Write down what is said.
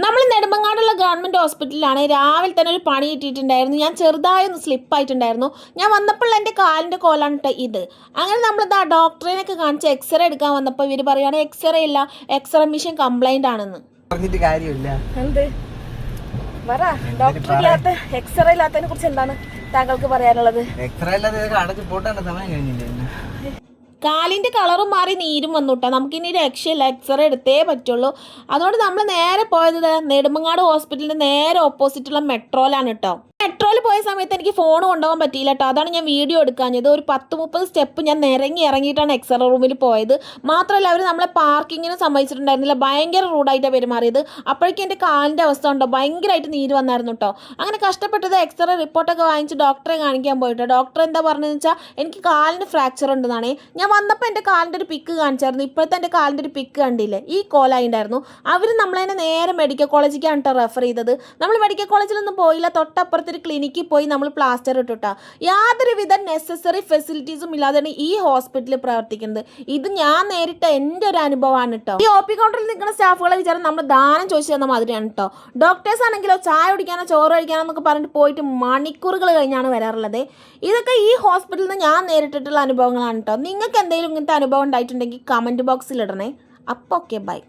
നമ്മൾ നെടുമങ്ങാടുള്ള ഗവൺമെൻറ് ഹോസ്പിറ്റലിലാണ്. രാവിലെ തന്നെ ഒരു പണി കിട്ടിയിട്ടുണ്ടായിരുന്നു. ഞാൻ ചെറുതായി ഒന്ന് സ്ലിപ്പായിട്ടുണ്ടായിരുന്നു. ഞാൻ വന്നപ്പോൾ എൻ്റെ കാലിൻ്റെ കോലാണ് കേട്ടോ ഇത്. അങ്ങനെ നമ്മളിതാ ഡോക്ടറിനൊക്കെ കാണിച്ച് എക്സ്റേ എടുക്കാൻ വന്നപ്പോൾ ഇവർ പറയുകയാണ് എക്സ്റേ ഇല്ല, എക്സ്റേ മെഷീൻ കംപ്ലൈൻ്റ് ആണെന്ന്. പറഞ്ഞിട്ട് കാര്യമില്ല. എന്ത് പറ, ഡോക്ടർ ഇല്ലാത്ത എക്സ്റേ ഇല്ലാത്തതിനെ കുറിച്ച് എന്താണ് താങ്കൾക്ക് പറയാനുള്ളത്? എക്സ്റേ ഇല്ലാതെ അടച്ച് പോട്ടാണ്, സമയം കഴിഞ്ഞില്ല. കാലിൻ്റെ കളറും മാറി നീരും വന്നു കേട്ടോ. നമുക്കിനി രക്ഷയില്ല, എക്സ്റേ എടുത്തേ പറ്റുള്ളൂ. അതുകൊണ്ട് നമ്മൾ നേരെ പോയത് നെടുമങ്ങാട് ഹോസ്പിറ്റലിൻ്റെ നേരെ ഓപ്പോസിറ്റുള്ള മെട്രോയിലാണ് കേട്ടോ. മെട്രോയിൽ പോയ സമയത്ത് എനിക്ക് ഫോൺ കൊണ്ടുപോകാൻ പറ്റിയില്ല കേട്ടോ. അതാണ് ഞാൻ വീഡിയോ എടുക്കാഞ്ഞത്. ഒരു 10-30 സ്റ്റെപ്പ് ഞാൻ ഇറങ്ങിയിട്ടാണ് എക്സ്റേ റൂമിൽ പോയത്. മാത്രമല്ല അവർ നമ്മളെ പാർക്കിങ്ങിനും സമ്മതിച്ചിട്ടുണ്ടായിരുന്നില്ല. ഭയങ്കര റൂഡായിട്ടാണ് പെരുമാറിയത്. അപ്പോഴേക്കും എൻ്റെ കാലിൻ്റെ അവസ്ഥ ഉണ്ടോ ഭയങ്കരമായിട്ട് നീര് വന്നായിരുന്നു കേട്ടോ. അങ്ങനെ കഷ്ടപ്പെട്ടത് എക്സ്റേ റിപ്പോർട്ടൊക്കെ വാങ്ങിച്ച് ഡോക്ടറെ കാണിക്കാൻ പോയിട്ടോ. ഡോക്ടർ എന്താ പറഞ്ഞതെന്ന് വെച്ചാൽ എനിക്ക് കാലിന് ഫ്രാക്ചർ ഉണ്ടെന്നാണ്. ഞാൻ വന്നപ്പോൾ എൻ്റെ കാലിൻ്റെ ഒരു പിക്ക് കാണിച്ചായിരുന്നു. ഇപ്പോഴത്തെ എൻ്റെ കാലിൻ്റെ ഒരു പിക്ക് കണ്ടില്ലേ, ഈ കോലായിണ്ടായിരുന്നു. അവർ നമ്മളതിനെ നേരെ മെഡിക്കൽ കോളേജിലേക്കാണ് കേട്ടോ റെഫർ ചെയ്തത്. നമ്മൾ മെഡിക്കൽ കോളേജിലൊന്നും പോയില്ല. തൊട്ടപ്പുറത്ത് ഒരു ക്ലിനിക്കിൽ പോയി നമ്മൾ പ്ലാസ്റ്റർ ഇട്ടിട്ടാ. യാതൊരുവിധ നെസസറി ഫെസിലിറ്റീസും ഇല്ലാതെയാണ് ഈ ഹോസ്പിറ്റലിൽ പ്രവർത്തിക്കുന്നത്. ഇത് ഞാൻ നേരിട്ട എൻ്റെ ഒരു അനുഭവമാണ് കേട്ടോ. ഈ OP കൗണ്ടറിൽ നിൽക്കുന്ന സ്റ്റാഫുകളെ വിചാരം നമ്മൾ ദാനം ചോദിച്ചു തന്ന മാതിരിയാണ് കേട്ടോ. ഡോക്ടേഴ്സ് ആണെങ്കിലോ ചായ കുടിക്കാനോ ചോറ് കഴിക്കാനോ എന്നൊക്കെ പറഞ്ഞിട്ട് പോയിട്ട് മണിക്കൂറുകൾ കഴിഞ്ഞാണ് വരാറുള്ളത്. ഇതൊക്കെ ഈ ഹോസ്പിറ്റലിൽ നിന്ന് ഞാൻ നേരിട്ടിട്ടുള്ള അനുഭവങ്ങളാണ് കേട്ടോ. നിങ്ങൾക്ക് എന്തെങ്കിലും ഇങ്ങനത്തെ അനുഭവം ഉണ്ടായിട്ടുണ്ടെങ്കിൽ കമൻറ്റ് ബോക്സിൽ ഇടണേ. അപ്പോൾ ഓക്കെ, ബൈ.